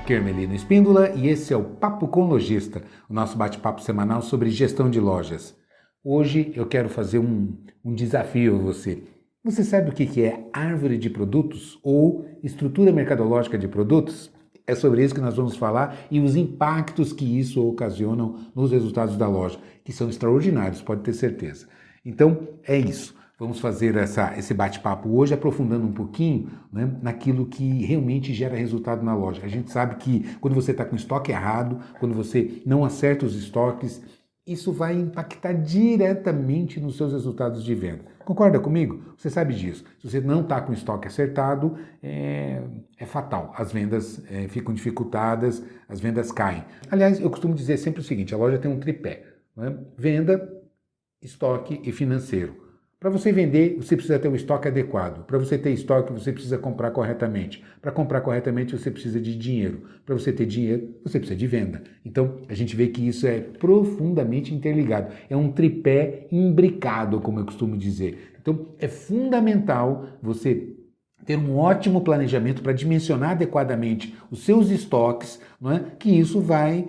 Aqui é Hermelino Espíndola e esse é o Papo com Lojista, o nosso bate-papo semanal sobre gestão de lojas. Hoje eu quero fazer um desafio a você. Você sabe o que é árvore de produtos ou estrutura mercadológica de produtos? É sobre isso que nós vamos falar e os impactos que isso ocasionam nos resultados da loja, que são extraordinários, pode ter certeza. Então, é isso. Vamos fazer esse bate-papo hoje, aprofundando um pouquinho, né, naquilo que realmente gera resultado na loja. A gente sabe que quando você está com estoque errado, quando você não acerta os estoques, isso vai impactar diretamente nos seus resultados de venda. Concorda comigo? Você sabe disso. Se você não está com o estoque acertado, é fatal. As vendas ficam dificultadas, as vendas caem. Aliás, eu costumo dizer sempre o seguinte, a loja tem um tripé, né? Venda, estoque e financeiro. Para você vender, você precisa ter um estoque adequado. Para você ter estoque, você precisa comprar corretamente. Para comprar corretamente, você precisa de dinheiro. Para você ter dinheiro, você precisa de venda. Então, a gente vê que isso é profundamente interligado. É um tripé imbricado, como eu costumo dizer. Então, é fundamental você ter um ótimo planejamento para dimensionar adequadamente os seus estoques, não é? Que isso vai,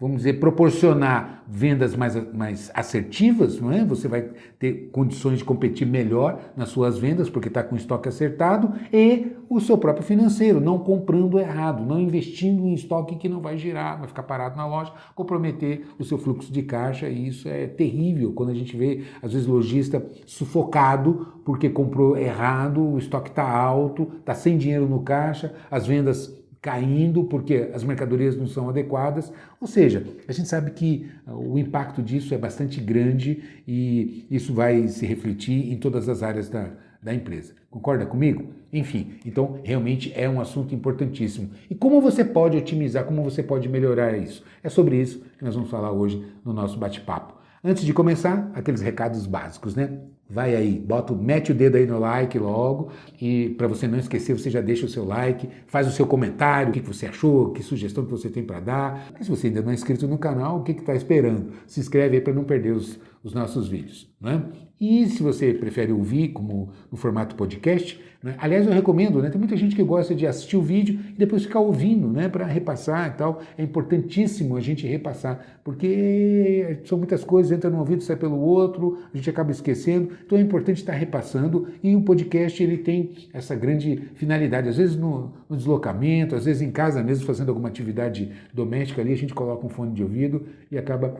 vamos dizer, proporcionar vendas mais assertivas, não é? Você vai ter condições de competir melhor nas suas vendas porque está com o estoque acertado e o seu próprio financeiro, não comprando errado, não investindo em estoque que não vai girar, vai ficar parado na loja, comprometer o seu fluxo de caixa e isso é terrível quando a gente vê, às vezes, lojista sufocado porque comprou errado, o estoque está alto, está sem dinheiro no caixa, as vendas caindo porque as mercadorias não são adequadas, ou seja, a gente sabe que o impacto disso é bastante grande e isso vai se refletir em todas as áreas da empresa. Concorda comigo? Enfim, então realmente é um assunto importantíssimo. E como você pode otimizar, como você pode melhorar isso? É sobre isso que nós vamos falar hoje no nosso bate-papo. Antes de começar, aqueles recados básicos, né? Vai aí, mete o dedo aí no like logo e para você não esquecer, você já deixa o seu like, faz o seu comentário, o que você achou, que sugestão que você tem para dar. E se você ainda não é inscrito no canal, o que está esperando? Se inscreve aí para não perder os nossos vídeos, né? E se você prefere ouvir como no formato podcast, né? Aliás, eu recomendo, né? Tem muita gente que gosta de assistir o vídeo e depois ficar ouvindo, né? Para repassar e tal. É importantíssimo a gente repassar, porque são muitas coisas, entra num ouvido, sai pelo outro, a gente acaba esquecendo. Então é importante estar repassando e o podcast ele tem essa grande finalidade. Às vezes no deslocamento, às vezes em casa mesmo, fazendo alguma atividade doméstica ali, a gente coloca um fone de ouvido e acaba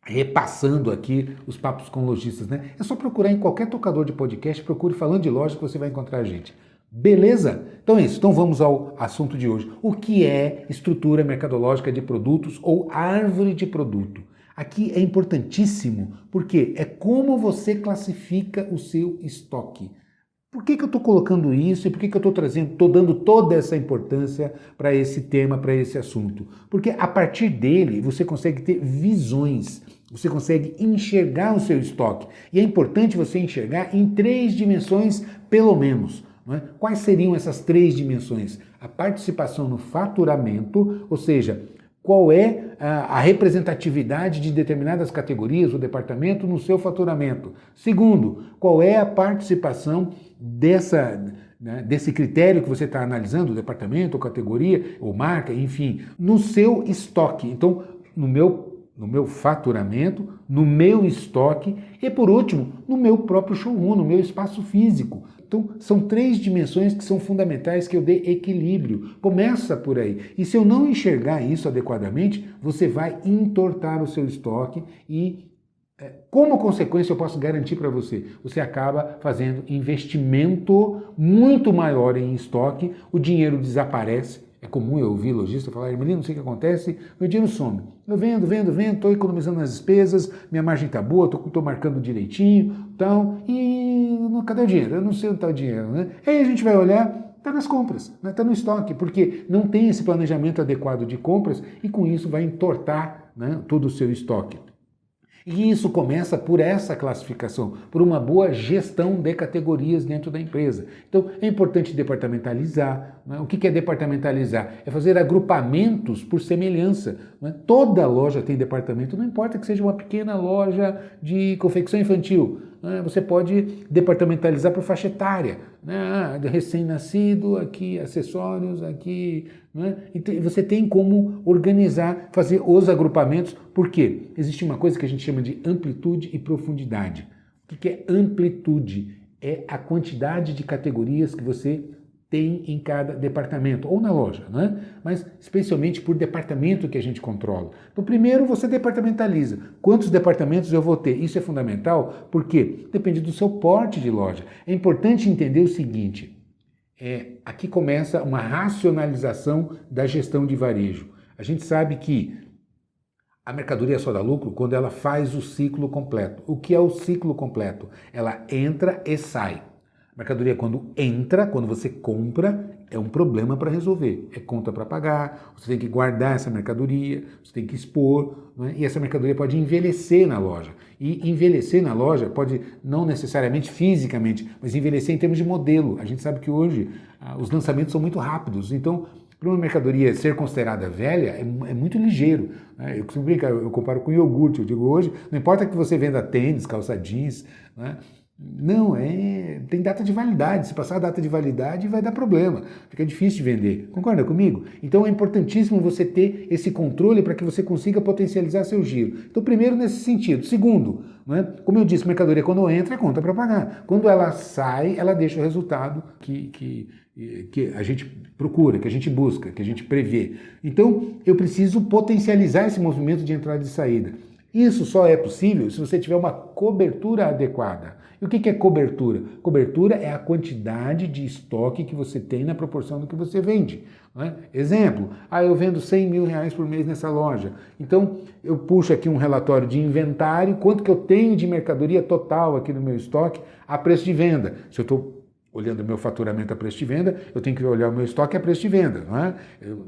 repassando aqui os papos com lojistas, né? É só procurar em qualquer tocador de podcast, procure Falando de Loja que você vai encontrar a gente. Beleza? Então é isso. Então vamos ao assunto de hoje. O que é estrutura mercadológica de produtos ou árvore de produto? Aqui é importantíssimo porque é como você classifica o seu estoque. Por que eu estou colocando isso e por que eu estou dando toda essa importância para esse tema, para esse assunto? Porque a partir dele você consegue ter visões, você consegue enxergar o seu estoque. E é importante você enxergar em 3 dimensões, pelo menos. Não é? Quais seriam essas 3 dimensões? A participação no faturamento, ou seja, qual é a representatividade de determinadas categorias ou departamento no seu faturamento. Segundo, qual é a participação desse critério que você está analisando, departamento, ou categoria, ou marca, enfim, no seu estoque. Então, no meu faturamento, no meu estoque e, por último, no meu próprio showroom, no meu espaço físico. Então, são 3 dimensões que são fundamentais que eu dê equilíbrio. Começa por aí. E se eu não enxergar isso adequadamente, você vai entortar o seu estoque e, como consequência, eu posso garantir para você, você acaba fazendo investimento muito maior em estoque, o dinheiro desaparece. É comum eu ouvir lojista falar, Hermelino, não sei o que acontece, meu dinheiro some. Eu vendo, estou economizando nas despesas, minha margem está boa, estou marcando direitinho, então, e cadê o dinheiro? Eu não sei onde está o dinheiro, né? Aí a gente vai olhar, está nas compras, está no estoque, porque não tem esse planejamento adequado de compras e com isso vai entortar, né, todo o seu estoque. E isso começa por essa classificação, por uma boa gestão de categorias dentro da empresa. Então, é importante departamentalizar. Né? O que é departamentalizar? É fazer agrupamentos por semelhança. Né? Toda loja tem departamento, não importa que seja uma pequena loja de confecção infantil. né? Você pode departamentalizar por faixa etária, né? Recém-nascido, aqui acessórios, aqui, né? Então, você tem como organizar, fazer os agrupamentos, porque existe uma coisa que a gente chama de amplitude e profundidade. O que é amplitude? É a quantidade de categorias que você tem em cada departamento, ou na loja, né? Mas especialmente por departamento que a gente controla. Então, primeiro você departamentaliza. Quantos departamentos eu vou ter? Isso é fundamental, porque depende do seu porte de loja. É importante entender o seguinte, aqui começa uma racionalização da gestão de varejo. A gente sabe que a mercadoria só dá lucro quando ela faz o ciclo completo. O que é o ciclo completo? Ela entra e sai. A mercadoria, quando entra, quando você compra, é um problema para resolver. É conta para pagar, você tem que guardar essa mercadoria, você tem que expor, né? E essa mercadoria pode envelhecer na loja. E envelhecer na loja pode, não necessariamente fisicamente, mas envelhecer em termos de modelo. A gente sabe que hoje os lançamentos são muito rápidos, então para uma mercadoria ser considerada velha é muito ligeiro. Né? Eu costumo brincar, eu comparo com iogurte, eu digo hoje, não importa que você venda tênis, calça jeans, né? Não, tem data de validade. Se passar a data de validade, vai dar problema. Fica difícil de vender. Concorda comigo? Então é importantíssimo você ter esse controle para que você consiga potencializar seu giro. Então, primeiro, nesse sentido. Segundo, né, como eu disse, mercadoria quando entra é conta para pagar. Quando ela sai, ela deixa o resultado que a gente procura, que a gente busca, que a gente prevê. Então, eu preciso potencializar esse movimento de entrada e saída. Isso só é possível se você tiver uma cobertura adequada. E o que é cobertura? Cobertura é a quantidade de estoque que você tem na proporção do que você vende. Não é? Exemplo, eu vendo 100 mil reais por mês nessa loja. Então, eu puxo aqui um relatório de inventário, quanto que eu tenho de mercadoria total aqui no meu estoque a preço de venda. Se eu estou olhando o meu faturamento a preço de venda, eu tenho que olhar o meu estoque a preço de venda, não é?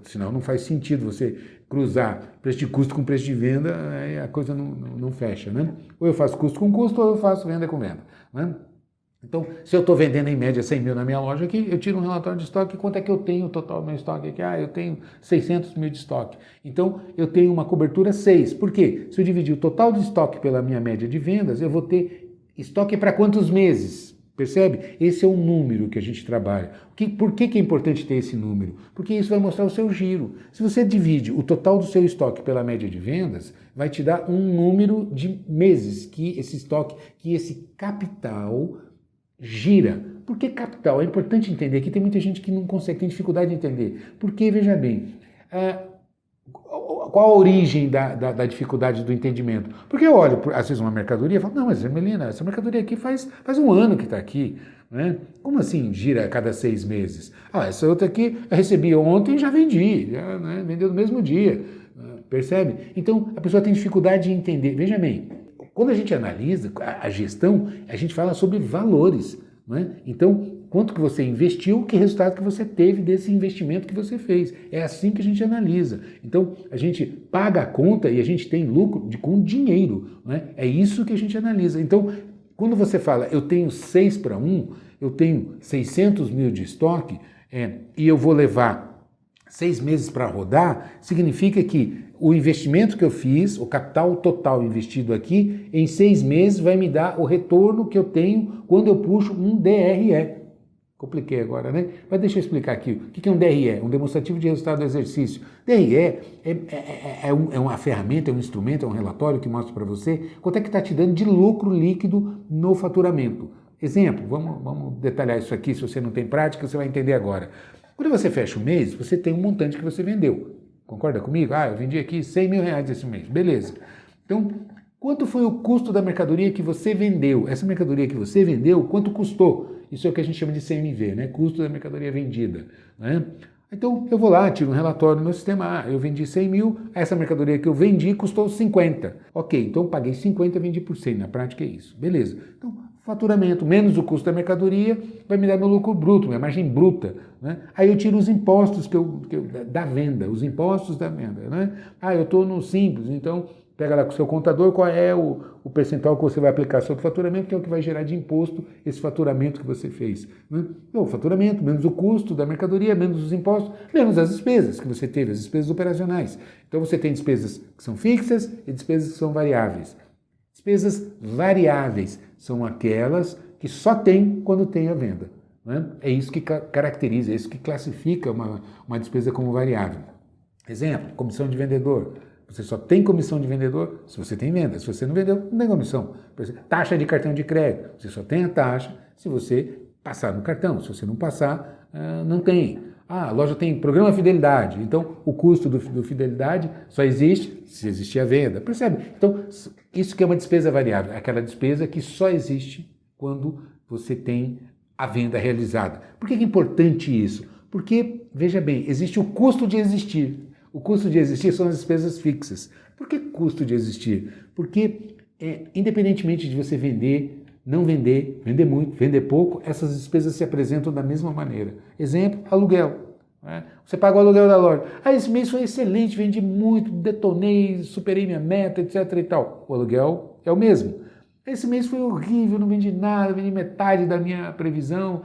Senão não faz sentido você cruzar preço de custo com preço de venda, aí a coisa não fecha, né? Ou eu faço custo com custo, ou eu faço venda com venda, né? Então, se eu estou vendendo em média 100 mil na minha loja aqui, eu tiro um relatório de estoque, quanto é que eu tenho total do meu estoque aqui? Eu tenho 600 mil de estoque. Então, eu tenho uma cobertura 6. Por quê? Se eu dividir o total de estoque pela minha média de vendas, eu vou ter estoque para quantos meses? Percebe? Esse é o número que a gente trabalha. Por que é importante ter esse número? Porque isso vai mostrar o seu giro. Se você divide o total do seu estoque pela média de vendas, vai te dar um número de meses que esse estoque, que esse capital gira. Por que capital? É importante entender. Aqui tem muita gente que não consegue, tem dificuldade de entender. Porque, veja bem, qual a origem da dificuldade do entendimento? Porque eu olho, às vezes, uma mercadoria e falo, não, mas Melina, essa mercadoria aqui faz um ano que está aqui. Né? Como assim gira a cada 6 meses? Essa outra aqui eu recebi ontem e já vendi, né? Vendeu no mesmo dia. Percebe? Então, a pessoa tem dificuldade de entender. Veja bem, quando a gente analisa a gestão, a gente fala sobre valores. Né? Então, quanto que você investiu, que resultado que você teve desse investimento que você fez. É assim que a gente analisa. Então, a gente paga a conta e a gente tem lucro com dinheiro. Né? É isso que a gente analisa. Então, quando você fala, eu tenho 6:1, eu tenho 600 mil de estoque e eu vou levar 6 meses para rodar, significa que o investimento que eu fiz, o capital total investido aqui, em 6 meses vai me dar o retorno que eu tenho quando eu puxo um DRE. Compliquei agora, né? Mas deixa eu explicar aqui. O que é um DRE? Um demonstrativo de resultado do exercício. DRE é uma ferramenta, é um instrumento, é um relatório que mostra para você quanto é que está te dando de lucro líquido no faturamento. Exemplo, vamos detalhar isso aqui, se você não tem prática, você vai entender agora. Quando você fecha o mês, você tem um montante que você vendeu. Concorda comigo? Eu vendi aqui 100 mil reais esse mês. Beleza. Então, quanto foi o custo da mercadoria que você vendeu? Essa mercadoria que você vendeu, quanto custou? Isso é o que a gente chama de CMV, né? Custo da mercadoria vendida. Né? Então, eu vou lá, tiro um relatório no meu sistema. Eu vendi 100 mil, essa mercadoria que eu vendi custou 50. Ok, então eu paguei 50 e vendi por 100. Na prática é isso. Beleza. Então, faturamento menos o custo da mercadoria vai me dar meu lucro bruto, minha margem bruta. Né? Aí eu tiro os impostos da venda, os impostos da venda. Né? Eu estou no simples, então pega lá com o seu contador qual é o percentual que você vai aplicar sobre o faturamento, que é o que vai gerar de imposto esse faturamento que você fez. Né? Então, o faturamento, menos o custo da mercadoria, menos os impostos, menos as despesas que você teve, as despesas operacionais. Então você tem despesas que são fixas e despesas que são variáveis. Despesas variáveis são aquelas que só tem quando tem a venda. Né? É isso que caracteriza, é isso que classifica uma despesa como variável. Exemplo, comissão de vendedor. Você só tem comissão de vendedor se você tem venda. Se você não vendeu, não tem comissão. Taxa de cartão de crédito. Você só tem a taxa se você passar no cartão. Se você não passar, não tem. A loja tem programa fidelidade. Então, o custo do fidelidade só existe se existir a venda. Percebe? Então, isso que é uma despesa variável. Aquela despesa que só existe quando você tem a venda realizada. Por que é importante isso? Porque, veja bem, existe o custo de existir. O custo de existir são as despesas fixas. Por que custo de existir? Porque, independentemente de você vender, não vender, vender muito, vender pouco, essas despesas se apresentam da mesma maneira. Exemplo, aluguel. Né? Você paga o aluguel da loja. Esse mês foi excelente, vendi muito, detonei, superei minha meta, etc. e tal. O aluguel é o mesmo. Esse mês foi horrível, não vendi nada, vendi metade da minha previsão.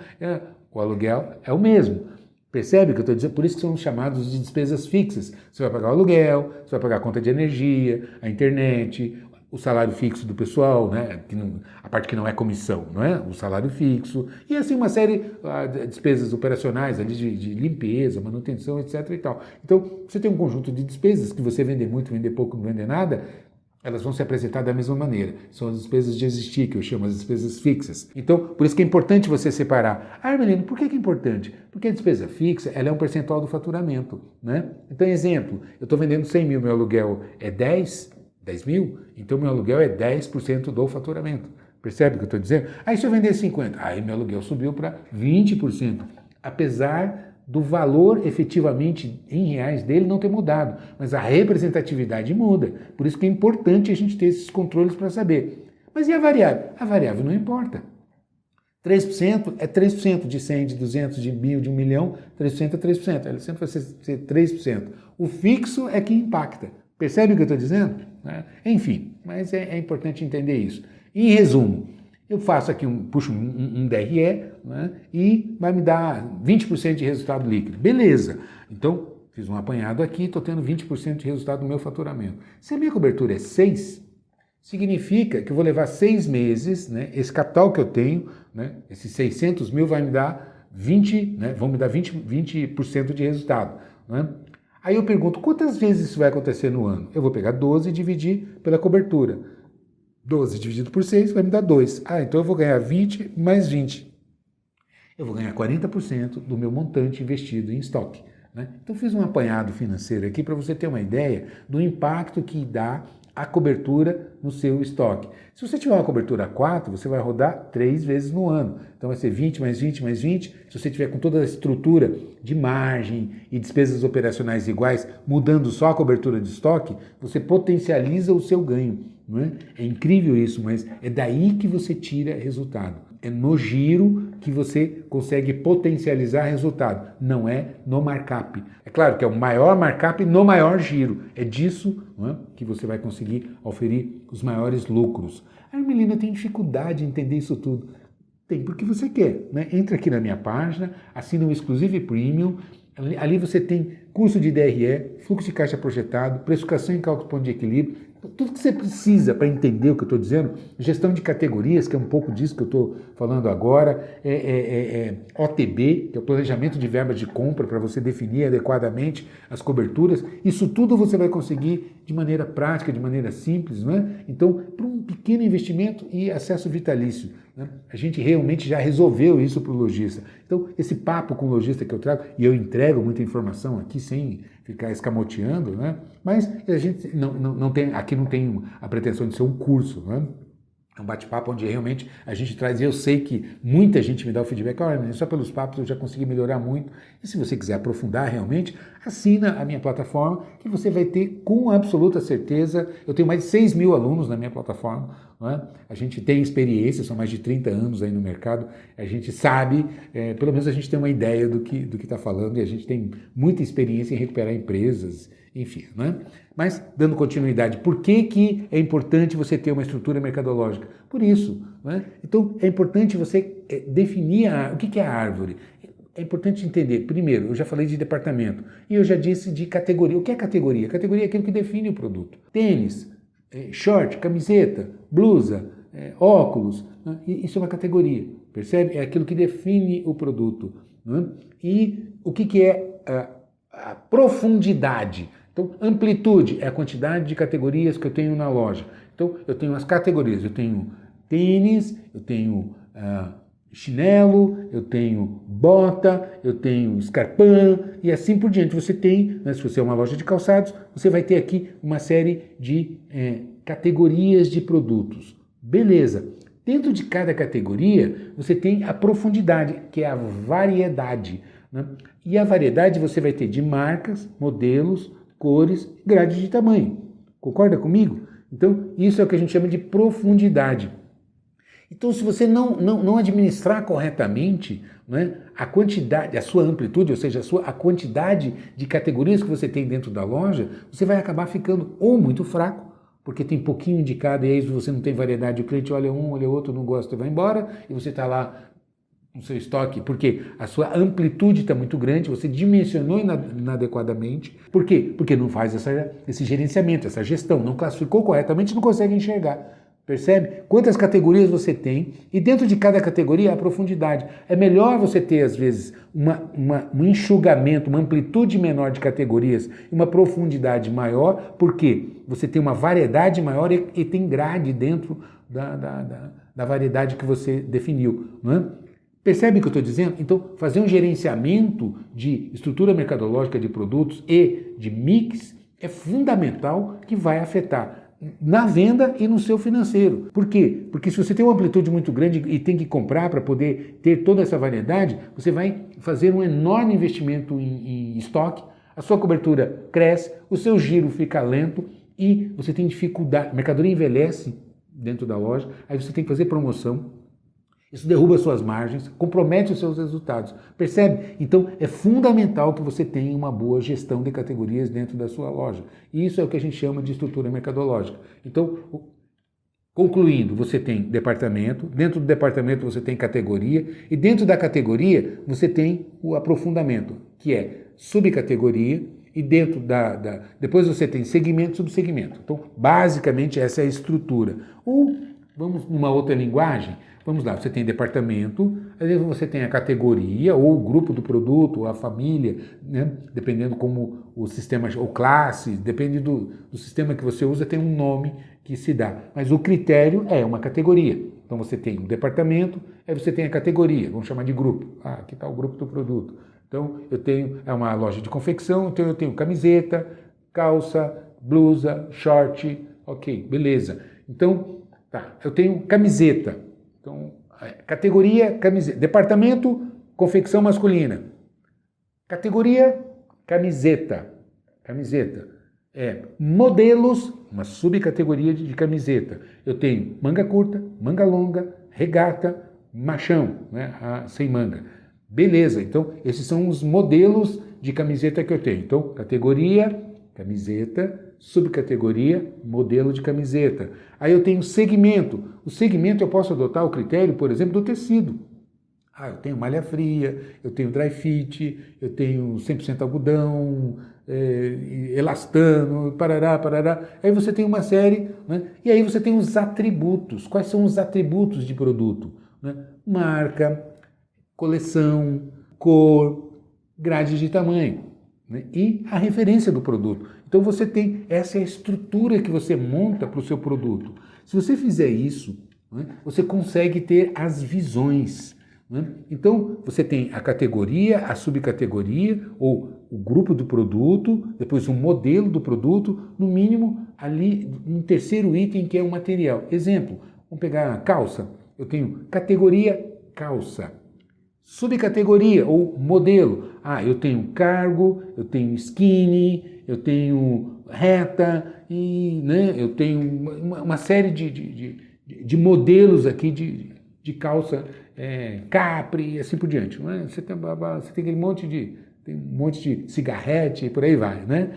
O aluguel é o mesmo. Percebe o que eu estou dizendo? Por isso que são chamados de despesas fixas. Você vai pagar o aluguel, você vai pagar a conta de energia, a internet, o salário fixo do pessoal, né? A parte que não é comissão, não é? O salário fixo. E assim uma série de despesas operacionais ali de limpeza, manutenção, etc. e tal. Então, você tem um conjunto de despesas que você vender muito, vender pouco, não vender nada, elas vão se apresentar da mesma maneira. São as despesas de existir, que eu chamo as despesas fixas. Então, por isso que é importante você separar. Armelino, por que é importante? Porque a despesa fixa, ela é um percentual do faturamento, né? Então, exemplo, eu estou vendendo 100 mil, meu aluguel é 10 mil, então meu aluguel é 10% do faturamento. Percebe o que eu estou dizendo? Aí se eu vender 50, aí meu aluguel subiu para 20%. Apesar do valor efetivamente em reais dele não ter mudado, mas a representatividade muda. Por isso que é importante a gente ter esses controles para saber. Mas e a variável? A variável não importa. 3% é 3%, de 100, de 200, de 1000, de 1 milhão, 3% é 3%. Ela sempre vai ser 3%. O fixo é que impacta. Percebe o que eu estou dizendo? Enfim, mas é importante entender isso. Em resumo, eu faço aqui puxo um DRE, né, e vai me dar 20% de resultado líquido. Beleza. Então, fiz um apanhado aqui, estou tendo 20% de resultado no meu faturamento. Se a minha cobertura é 6, significa que eu vou levar 6 meses, né, esse capital que eu tenho, né, esses 600 mil vai me dar 20, né, vão me dar 20% de resultado. Né? Aí eu pergunto, quantas vezes isso vai acontecer no ano? Eu vou pegar 12 e dividir pela cobertura. 12 dividido por 6 vai me dar 2. Então eu vou ganhar 20 mais 20. Eu vou ganhar 40% do meu montante investido em estoque. Né? Então fiz um apanhado financeiro aqui para você ter uma ideia do impacto que dá a cobertura no seu estoque. Se você tiver uma cobertura 4, você vai rodar 3 vezes no ano. Então vai ser 20 mais 20 mais 20. Se você tiver com toda a estrutura de margem e despesas operacionais iguais, mudando só a cobertura de estoque, você potencializa o seu ganho. Não é? É incrível isso, mas é daí que você tira resultado. É no giro que você consegue potencializar resultado, não é no markup. É claro que é o maior markup no maior giro. É disso, não é, que você vai conseguir oferir os maiores lucros. A Armelina tem dificuldade em entender isso tudo. Tem, porque você quer. Né? Entra aqui na minha página, assina o Exclusive Premium. Ali você tem curso de DRE, fluxo de caixa projetado, precificação em cálculo de ponto de equilíbrio, tudo que você precisa para entender o que eu estou dizendo, gestão de categorias, que é um pouco disso que eu estou falando agora, OTB, que é o planejamento de verbas de compra, para você definir adequadamente as coberturas, isso tudo você vai conseguir de maneira prática, de maneira simples, não é? Então, para um pequeno investimento e acesso vitalício. Né? A gente realmente já resolveu isso para o lojista. Então, esse papo com o lojista que eu trago, e eu entrego muita informação aqui sem ficar escamoteando, né? Mas a gente não tem, aqui não tem a pretensão de ser um curso, né? É um bate-papo onde realmente a gente traz, e eu sei que muita gente me dá o feedback, olha, só pelos papos eu já consegui melhorar muito, e se você quiser aprofundar realmente, assina a minha plataforma, que você vai ter com absoluta certeza, eu tenho mais de 6 mil alunos na minha plataforma, não é? A gente tem experiência, são mais de 30 anos aí no mercado, a gente sabe, pelo menos a gente tem uma ideia do que está falando, e a gente tem muita experiência em recuperar empresas, enfim, né? Mas, dando continuidade, por que é importante você ter uma estrutura mercadológica? Por isso, né? Então, é importante você definir o que é a árvore. É importante entender, primeiro, eu já falei de departamento, e eu já disse de categoria. O que é categoria? Categoria é aquilo que define o produto. Tênis, short, camiseta, blusa, óculos, né? Isso é uma categoria, percebe? É aquilo que define o produto. Né? E o que é a profundidade? Então, amplitude é a quantidade de categorias que eu tenho na loja. Então, eu tenho as categorias, eu tenho tênis, eu tenho chinelo, eu tenho bota, eu tenho escarpão e assim por diante. Você tem, né, se você é uma loja de calçados, você vai ter aqui uma série de categorias de produtos. Beleza. Dentro de cada categoria, você tem a profundidade, que é a variedade. Né? E a variedade você vai ter de marcas, modelos, cores, grade de tamanho. Concorda comigo? Então, isso é o que a gente chama de profundidade. Então, se você não administrar corretamente, né, a quantidade, a sua amplitude, ou seja, a quantidade de categorias que você tem dentro da loja, você vai acabar ficando ou muito fraco, porque tem pouquinho de cada e aí você não tem variedade, o cliente olha um, olha outro, não gosta, vai embora, e você está lá no seu estoque, porque a sua amplitude está muito grande, você dimensionou inadequadamente. Por quê? Porque não faz esse gerenciamento, essa gestão, não classificou corretamente, não consegue enxergar. Percebe? Quantas categorias você tem e dentro de cada categoria a profundidade. É melhor você ter, às vezes, um enxugamento, uma amplitude menor de categorias e uma profundidade maior, porque você tem uma variedade maior e tem grade dentro da variedade que você definiu. Não é? Percebe o que eu estou dizendo? Então, fazer um gerenciamento de estrutura mercadológica de produtos e de mix é fundamental, que vai afetar na venda e no seu financeiro. Por quê? Porque se você tem uma amplitude muito grande e tem que comprar para poder ter toda essa variedade, você vai fazer um enorme investimento em estoque, a sua cobertura cresce, o seu giro fica lento e você tem dificuldade, a mercadoria envelhece dentro da loja, aí você tem que fazer promoção. Isso derruba suas margens, compromete os seus resultados. Percebe? Então, é fundamental que você tenha uma boa gestão de categorias dentro da sua loja. E isso é o que a gente chama de estrutura mercadológica. Então, concluindo, você tem departamento, dentro do departamento você tem categoria, e dentro da categoria você tem o aprofundamento, que é subcategoria, e dentro depois você tem segmento e subsegmento. Então, basicamente, essa é a estrutura. Ou, vamos numa outra linguagem, vamos lá, você tem departamento, às vezes você tem a categoria, ou o grupo do produto, ou a família, né? Dependendo como o sistema, ou classe, depende do sistema que você usa, tem um nome que se dá. Mas o critério é uma categoria. Então você tem um departamento, aí você tem a categoria, vamos chamar de grupo. Ah, aqui está o grupo do produto. Então eu tenho, é uma loja de confecção, então eu tenho camiseta, calça, blusa, short, ok, beleza. Então, tá, eu tenho camiseta. Então, categoria, camiseta. Departamento, confecção masculina. Categoria, camiseta. Camiseta. Modelos, uma subcategoria de camiseta. Eu tenho manga curta, manga longa, regata, machão, né, sem manga. Beleza, então esses são os modelos de camiseta que eu tenho. Então, categoria, camiseta, subcategoria, modelo de camiseta. Aí eu tenho segmento. O segmento eu posso adotar o critério, por exemplo, do tecido. Ah, eu tenho malha fria, eu tenho dry fit, eu tenho 100% algodão, elastano, parará, parará. Aí você tem uma série, né? E aí você tem os atributos. Quais são os atributos de produto? Né? Marca, coleção, cor, grade de tamanho, né? E a referência do produto. Então você tem, essa é a estrutura que você monta para o seu produto. Se você fizer isso, né, você consegue ter as visões. Né? Então você tem a categoria, a subcategoria, ou o grupo do produto, depois o modelo do produto, no mínimo ali um terceiro item que é o material. Exemplo, vamos pegar a calça. Eu tenho categoria calça. Subcategoria ou modelo. Ah, eu tenho cargo, eu tenho skinny, eu tenho reta, e, né, eu tenho uma série de modelos aqui de calça capri e assim por diante. Não é? Você tem aquele monte de cigarrete e por aí vai. Né?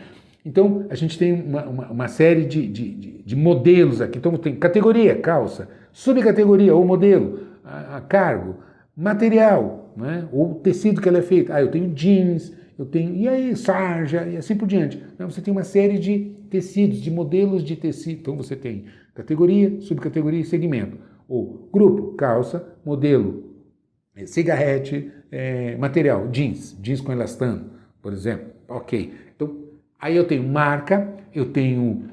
Então, a gente tem uma série de modelos aqui. Então, tem categoria, calça, subcategoria ou modelo, a cargo, material, né? Ou tecido que ela é feita. Ah, eu tenho jeans, eu tenho, e aí, sarja, e assim por diante. Então, você tem uma série de tecidos, de modelos de tecido. Então, você tem categoria, subcategoria e segmento. Ou grupo, calça, modelo, cigarrete, material, jeans com elastano, por exemplo. Ok. Então, aí eu tenho marca, eu tenho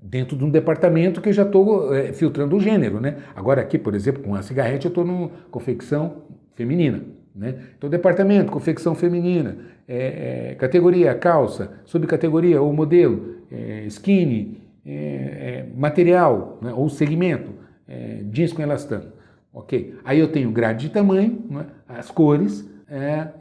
dentro de um departamento que eu já estou filtrando o gênero, né? Agora aqui, por exemplo, com a cigarrete eu estou no confecção feminina, né? Então, departamento, confecção feminina, categoria, calça, subcategoria ou modelo, skinny, material, né? Ou segmento, jeans com elastano. Ok? Aí eu tenho grade de tamanho, né? As cores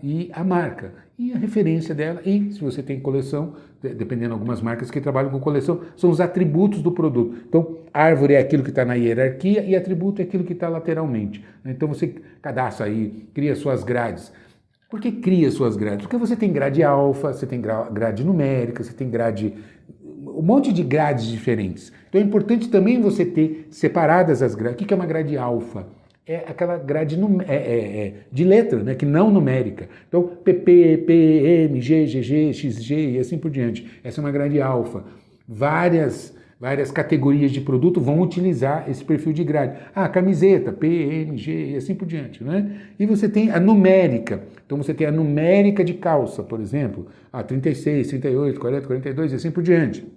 e a marca. E a referência dela, e se você tem coleção, dependendo de algumas marcas que trabalham com coleção, são os atributos do produto. Então, árvore é aquilo que está na hierarquia e atributo é aquilo que está lateralmente. Então, você cadastra aí, cria suas grades. Por que cria suas grades? Porque você tem grade alfa, você tem grade numérica, você tem grade... um monte de grades diferentes. Então, é importante também você ter separadas as grades. O que é uma grade alfa? É aquela grade de letra, né, que não numérica. Então, PP, PM, G, GG, XG e assim por diante. Essa é uma grade alfa. Várias categorias de produto vão utilizar esse perfil de grade. Camiseta, P, M, G e assim por diante. Né? E você tem a numérica. Então, você tem a numérica de calça, por exemplo. 36, 38, 40, 42 e assim por diante.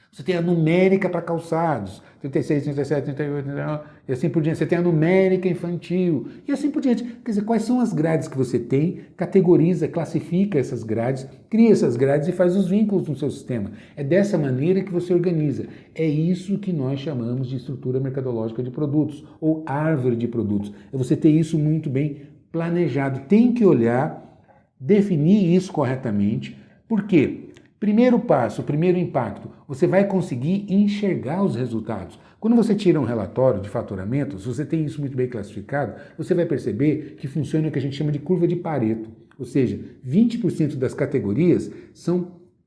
Você tem a numérica para calçados, 36, 37, 38, 39, e assim por diante. Você tem a numérica infantil, e assim por diante. Quer dizer, quais são as grades que você tem, categoriza, classifica essas grades, cria essas grades e faz os vínculos no seu sistema. É dessa maneira que você organiza. É isso que nós chamamos de estrutura mercadológica de produtos, ou árvore de produtos. É você ter isso muito bem planejado. Tem que olhar, definir isso corretamente. Por quê? Primeiro passo, primeiro impacto, você vai conseguir enxergar os resultados. Quando você tira um relatório de faturamento, se você tem isso muito bem classificado, você vai perceber que funciona o que a gente chama de curva de Pareto. Ou seja, 20% das categorias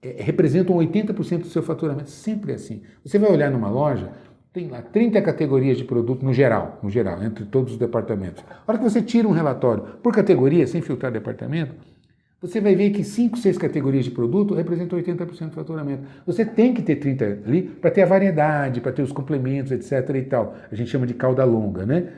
representam 80% do seu faturamento. Sempre é assim. Você vai olhar numa loja, tem lá 30 categorias de produto no geral, entre todos os departamentos. A hora que você tira um relatório por categoria, sem filtrar departamento, você vai ver que 5, 6 categorias de produto representam 80% do faturamento. Você tem que ter 30 ali para ter a variedade, para ter os complementos, etc. e tal. A gente chama de cauda longa, né?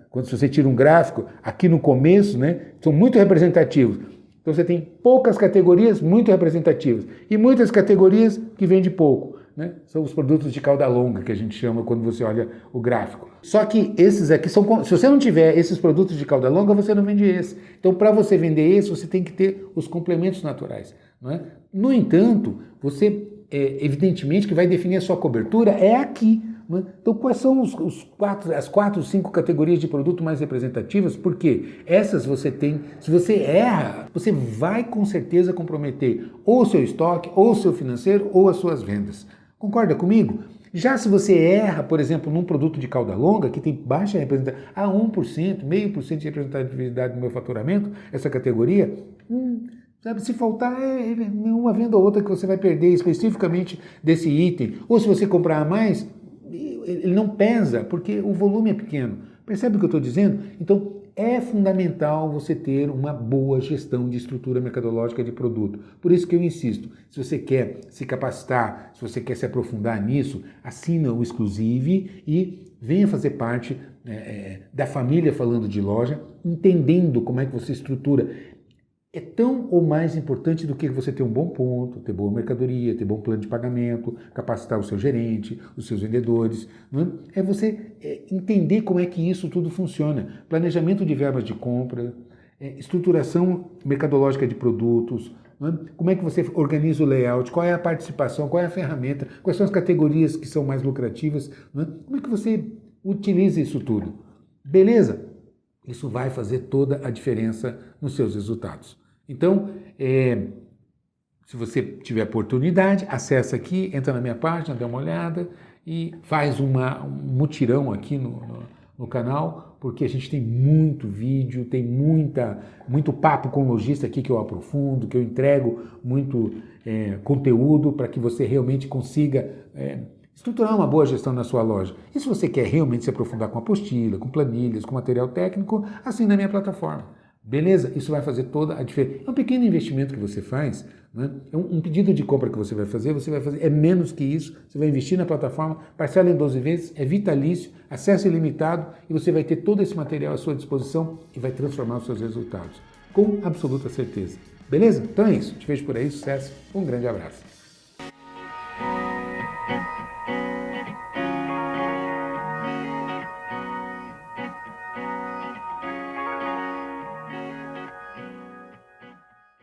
Quando você tira um gráfico, aqui no começo, né, são muito representativos. Então você tem poucas categorias muito representativas e muitas categorias que vendem pouco. Né? São os produtos de cauda longa que a gente chama quando você olha o gráfico. Só que esses aqui são... Se você não tiver esses produtos de cauda longa, você não vende esse. Então, para você vender esse, você tem que ter os complementos naturais. Não é? No entanto, você, evidentemente, que vai definir a sua cobertura é aqui. Não é? Então, quais são as 4, 5 categorias de produto mais representativas? Porque essas você tem... Se você erra, você vai com certeza comprometer ou o seu estoque, ou o seu financeiro, ou as suas vendas. Concorda comigo? Já se você erra, por exemplo, num produto de cauda longa, que tem baixa representatividade, 1%, 0,5% de representatividade no meu faturamento, essa categoria, sabe, se faltar uma venda ou outra que você vai perder especificamente desse item, ou se você comprar a mais, ele não pesa, porque o volume é pequeno. Percebe o que eu estou dizendo? Então, é fundamental você ter uma boa gestão de estrutura mercadológica de produto. Por isso que eu insisto, se você quer se capacitar, se você quer se aprofundar nisso, assina o Exclusive e venha fazer parte da família Falando de Loja, entendendo como é que você estrutura. É tão ou mais importante do que você ter um bom ponto, ter boa mercadoria, ter bom plano de pagamento, capacitar o seu gerente, os seus vendedores. Não é? É você entender como é que isso tudo funciona. Planejamento de verbas de compra, estruturação mercadológica de produtos, não é? Como é que você organiza o layout, qual é a participação, qual é a ferramenta, quais são as categorias que são mais lucrativas, não é? Como é que você utiliza isso tudo. Beleza? Isso vai fazer toda a diferença nos seus resultados. Então, se você tiver oportunidade, acessa aqui, entra na minha página, dá uma olhada e faz um mutirão aqui no canal, porque a gente tem muito vídeo, tem muito papo com lojista aqui que eu aprofundo, que eu entrego muito conteúdo para que você realmente consiga estruturar uma boa gestão na sua loja. E se você quer realmente se aprofundar com apostila, com planilhas, com material técnico, assina a minha plataforma. Beleza? Isso vai fazer toda a diferença. É um pequeno investimento que você faz, né? É um pedido de compra que você vai fazer, é menos que isso, você vai investir na plataforma, parcela em 12 vezes, é vitalício, acesso ilimitado e você vai ter todo esse material à sua disposição e vai transformar os seus resultados, com absoluta certeza. Beleza? Então é isso. Te vejo por aí, sucesso, um grande abraço.